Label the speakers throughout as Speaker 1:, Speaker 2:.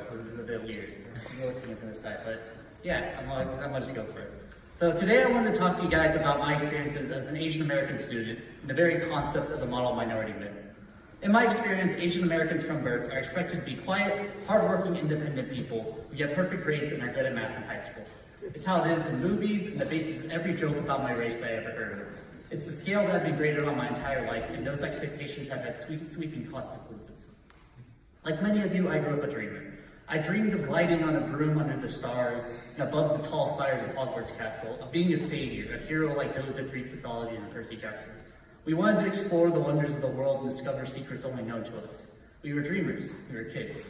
Speaker 1: before, so this is a bit weird. I'm looking at this side, but yeah, I'm gonna just go for it. So today I wanted to talk to you guys about my experiences as an Asian American student and the very concept of the model minority myth. In my experience, Asian Americans from birth are expected to be quiet, hardworking, independent people who get perfect grades and are good at math in high school. It's how it is in movies and the basis of every joke about my race that I ever heard of. It's the scale that I've been graded on my entire life, and those expectations have had sweeping consequences. Like many of you, I grew up a dreamer. I dreamed of gliding on a broom under the stars and above the tall spires of Hogwarts Castle, of being a savior, a hero like those of Greek mythology and Percy Jackson. We wanted to explore the wonders of the world and discover secrets only known to us. We were dreamers, we were kids.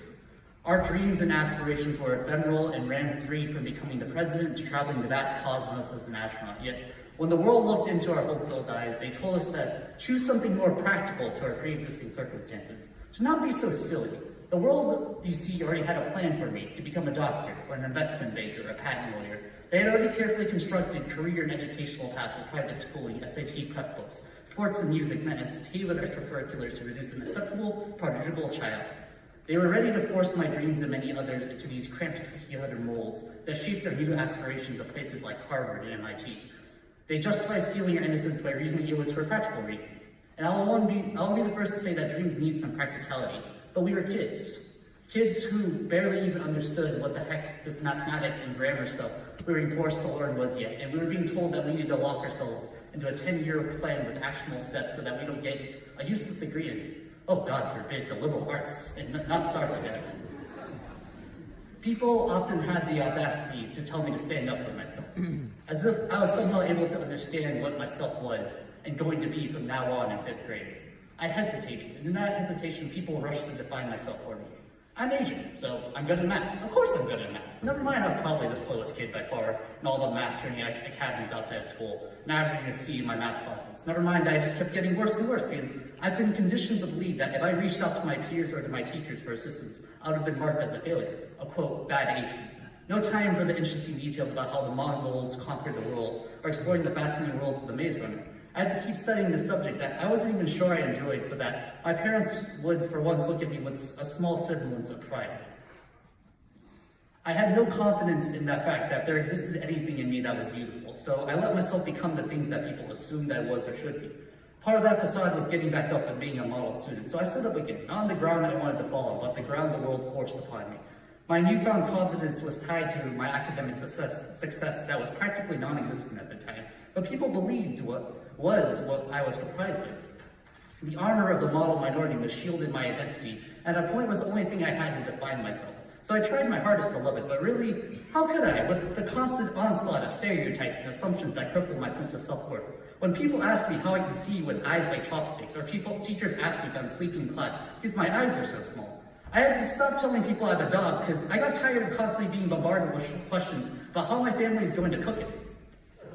Speaker 1: Our dreams and aspirations were ephemeral and ran free from becoming the president to traveling the vast cosmos as an astronaut. Yet, when the world looked into our hope-filled eyes, they told us that choose something more practical to our pre-existing circumstances. To not be so silly. The world, you see, already had a plan for me to become a doctor or an investment banker or a patent lawyer. They had already carefully constructed career and educational paths with private schooling, SAT prep books, sports and music meant as tailored extracurriculars to produce an acceptable, prodigical child. They were ready to force my dreams and many others into these cramped cookie-cutter molds that shaped their new aspirations of places like Harvard and MIT. They justified stealing our innocence by reasoning it was for practical reasons. And I'll be the first to say that dreams need some practicality, but we were kids. Kids who barely even understood what the heck this mathematics and grammar stuff we were being forced to learn was yet, and we were being told that we needed to lock ourselves into a 10-year plan with actionable steps so that we don't get a useless degree in, oh God forbid, the liberal arts, and not start like that. People often had the audacity to tell me to stand up for myself, as if I was somehow able to understand what myself was and going to be from now on in 5th grade. I hesitated, and in that hesitation, people rushed to define myself for me. I'm Asian, so I'm good at math. Of course I'm good at math. Never mind, I was probably the slowest kid by far in all the math training academies outside of school, and averaging a C in my math classes. Never mind, I just kept getting worse and worse because I've been conditioned to believe that if I reached out to my peers or to my teachers for assistance, I would have been marked as a failure, a quote, bad Asian. No time for the interesting details about how the Mongols conquered the world or exploring the fascinating world of the Maze Runner. I had to keep studying this subject that I wasn't even sure I enjoyed so that my parents would for once look at me with a small semblance of pride. I had no confidence in that fact that there existed anything in me that was beautiful, so I let myself become the things that people assumed I was or should be. Part of that facade was getting back up and being a model student, so I stood up again, not on the ground I wanted to fall on, but the ground the world forced upon me. My newfound confidence was tied to my academic success that was practically non-existent at the time, but people believed what I was comprised of. The honor of the model minority was shielded my identity, and at a point was the only thing I had to define myself. So I tried my hardest to love it, but really, how could I, with the constant onslaught of stereotypes and assumptions that crippled my sense of self-worth? When people ask me how I can see with eyes like chopsticks, or teachers ask me if I'm sleeping in class because my eyes are so small, I had to stop telling people I have a dog because I got tired of constantly being bombarded with questions about how my family is going to cook it.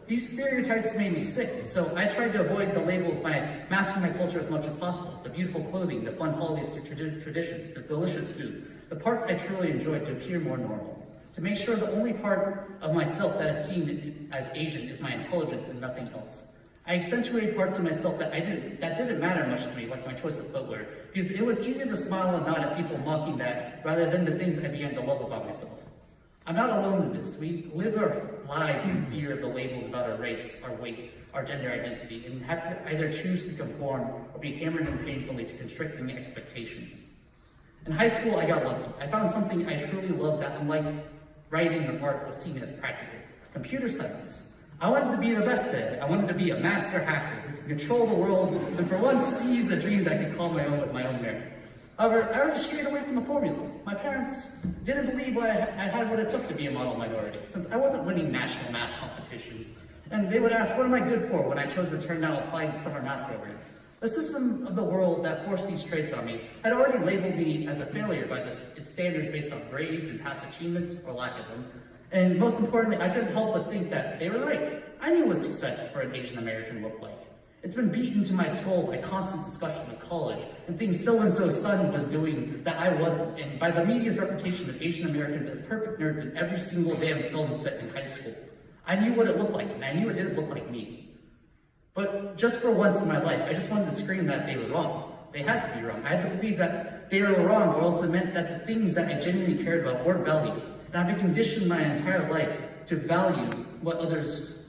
Speaker 1: These stereotypes made me sick, so I tried to avoid the labels by masking my culture as much as possible. The beautiful clothing, the fun holidays, traditions, the delicious food, the parts I truly enjoyed to appear more normal. To make sure the only part of myself that is seen as Asian is my intelligence and nothing else. I accentuated parts of myself that didn't matter much to me, like my choice of footwear, because it was easier to smile and nod at people mocking that rather than the things I began to love about myself. I'm not alone in this. We live our lives in fear of the labels about our race, our weight, our gender identity, and have to either choose to conform or be hammered in painfully to constricting expectations. In high school, I got lucky. I found something I truly loved that, unlike writing or art, was seen as practical. Computer science. I wanted to be the best at it. I wanted to be a master hacker who could control the world and for once seize a dream that I could call my own with my own merit. However, I already strayed away from the formula. My parents didn't believe I had what it took to be a model minority, since I wasn't winning national math competitions. And they would ask, what am I good for when I chose to turn down applying to summer math programs? The system of the world that forced these traits on me had already labeled me as a failure by its standards based on grades and past achievements or lack of them. And most importantly, I couldn't help but think that they were right. I knew what success for an Asian American looked like. It's been beaten to my skull by constant discussion in college and things so-and-so's son was doing that I wasn't, and by the media's reputation of Asian Americans as perfect nerds in every single damn film set in high school. I knew what it looked like, and I knew it didn't look like me. But just for once in my life, I just wanted to scream that they were wrong. They had to be wrong. I had to believe that they were wrong, or else it meant that the things that I genuinely cared about weren't valued. And I've been conditioned my entire life to value what other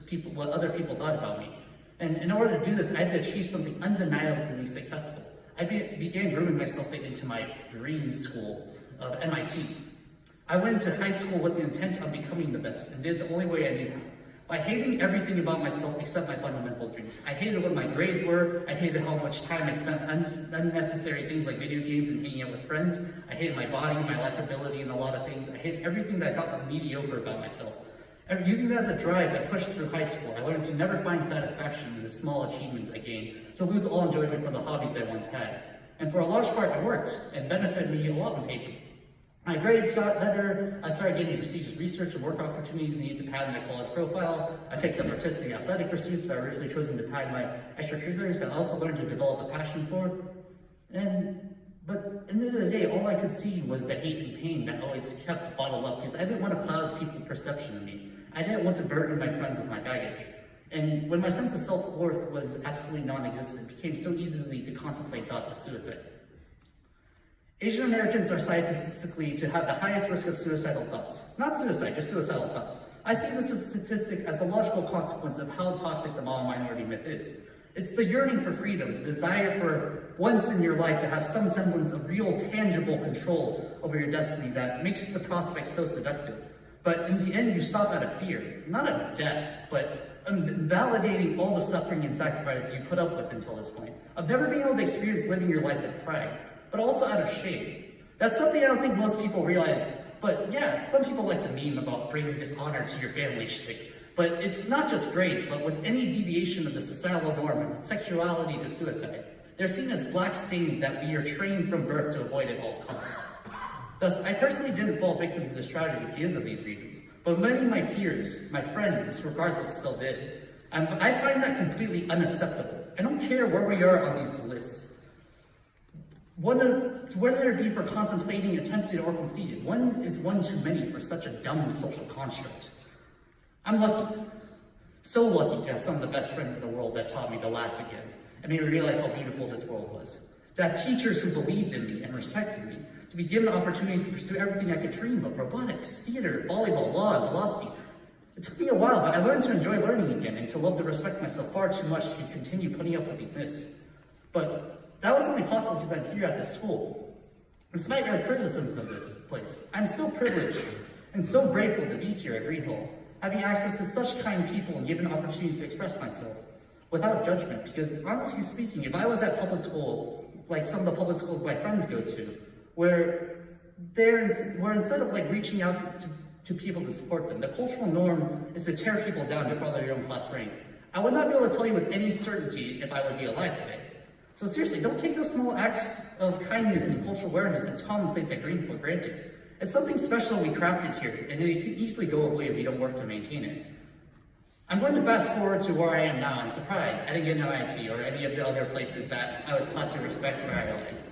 Speaker 1: people thought about me. And in order to do this, I had to achieve something undeniably successful. I began grooming myself into my dream school of MIT. I went to high school with the intent of becoming the best, and did the only way I knew how. By hating everything about myself except my fundamental dreams. I hated what my grades were, I hated how much time I spent on unnecessary things like video games and hanging out with friends. I hated my body, my likability, and a lot of things. I hated everything that I thought was mediocre about myself. And using that as a drive, I pushed through high school. I learned to never find satisfaction in the small achievements I gained, to lose all enjoyment from the hobbies I once had. And for a large part, it worked, and benefited me a lot on paper. My grades got better, I started getting prestigious research and work opportunities needed to pad my college profile. I picked up artistic athletic pursuits that I originally chosen to pad my extracurriculars that I also learned to develop a passion for. But at the end of the day, all I could see was the hate and pain that always kept bottled up, because I didn't want to cloud people's perception of me. I didn't want to burden my friends with my baggage. And when my sense of self-worth was absolutely non-existent, it became so easily to contemplate thoughts of suicide. Asian Americans are statistically to have the highest risk of suicidal thoughts. Not suicide, just suicidal thoughts. I see this statistic as a logical consequence of how toxic the minority myth is. It's the yearning for freedom, the desire for once in your life to have some semblance of real, tangible control over your destiny that makes the prospect so seductive. But in the end, you stop out of fear, not of death, but validating all the suffering and sacrifice you put up with until this point, of never being able to experience living your life with pride, but also out of shame. That's something I don't think most people realize, but yeah, some people like to meme about bringing dishonor to your family shtick, but it's not just grades, but with any deviation of the societal norm, from sexuality to suicide, they're seen as black stains that we are trained from birth to avoid at all costs. Thus, I personally didn't fall victim to this tragedy because of these reasons, but many of my peers, my friends, regardless, still did. I find that completely unacceptable. I don't care where we are on these lists. Whether it be for contemplating, attempted, or completed, one is one too many for such a dumb social construct. I'm lucky, so lucky to have some of the best friends in the world that taught me to laugh again, and made me realize how beautiful this world was. To have teachers who believed in me and respected me, to be given opportunities to pursue everything I could dream of, robotics, theater, volleyball, law, and philosophy. It took me a while, but I learned to enjoy learning again and to love to respect myself far too much to continue putting up with these myths. But that was only possible because I'm here at this school. Despite your criticisms of this place, I'm so privileged and so grateful to be here at Greenhill, having access to such kind people and given opportunities to express myself without judgment. Because honestly speaking, if I was at public school, like some of the public schools my friends go to, where instead of like reaching out to people to support them, the cultural norm is to tear people down to follow your own class rank, I would not be able to tell you with any certainty if I would be alive today. So seriously, don't take those small acts of kindness and cultural awareness that's commonplace at Greenhill for granted. It's something special we crafted here, and it could easily go away if we don't work to maintain it. I'm going to fast forward to where I am now. I'm surprised I didn't get an MIT or any of the other places that I was taught to respect where I realized.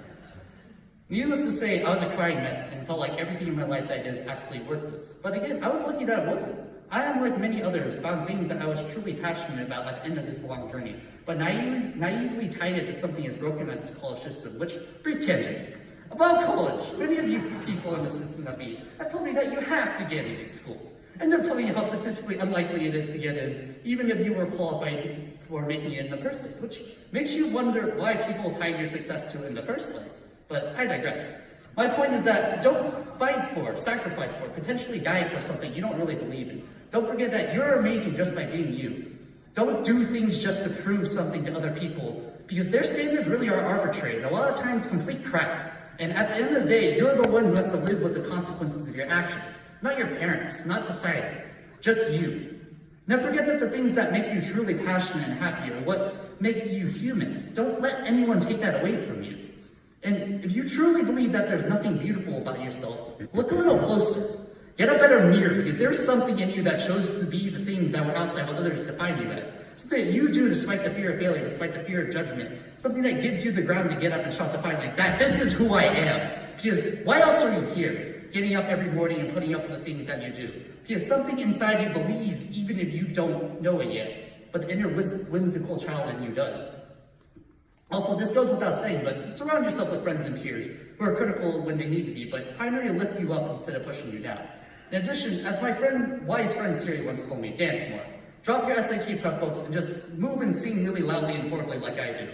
Speaker 1: Needless to say, I was a crying mess and felt like everything in my life that I did is absolutely worthless. But again, I was lucky that it wasn't. I, unlike many others, found things that I was truly passionate about at the end of this long journey, but naively tied it to something as broken as the college system, which, brief tangent, about college. Many of you people in the system have told me that you have to get into these schools. And they're telling you how statistically unlikely it is to get in, even if you were qualified for making it in the first place, which makes you wonder why people tie your success to it in the first place. But I digress. My point is that don't fight for, sacrifice for, potentially die for something you don't really believe in. Don't forget that you're amazing just by being you. Don't do things just to prove something to other people, because their standards really are arbitrary and a lot of times complete crap. And at the end of the day, you're the one who has to live with the consequences of your actions. Not your parents, not society, just you. Never forget that the things that make you truly passionate and happy are what make you human. Don't let anyone take that away from you. And if you truly believe that there's nothing beautiful about yourself, look a little closer. Get a better mirror, because there's something in you that chose to be the things that were outside what others define you as. Something that you do despite the fear of failure, despite the fear of judgment. Something that gives you the ground to get up and shout the fight like that. This is who I am. Because why else are you here? Getting up every morning and putting up with the things that you do. Because something inside you believes, even if you don't know it yet. But the inner whimsical child in you does. Also, this goes without saying, but surround yourself with friends and peers who are critical when they need to be, but primarily lift you up instead of pushing you down. In addition, as my wise friend Siri once told me, dance more. Drop your SAT prep books and just move and sing really loudly and horribly like I do.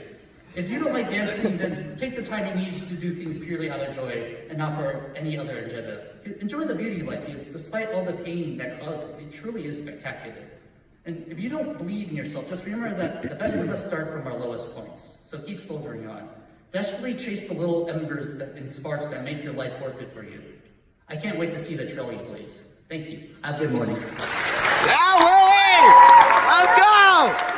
Speaker 1: If you don't like dancing, then take the time you need to do things purely out of joy and not for any other agenda. Enjoy the beauty of life, because despite all the pain that clouds it, it truly is spectacular. And if you don't believe in yourself, just remember that the best of us start from our lowest points. So keep soldiering on. Desperately chase the little embers and sparks that make your life worth it for you. I can't wait to see the trail you blaze. Thank you. Have a good morning.
Speaker 2: Yeah, Willie! Let's go!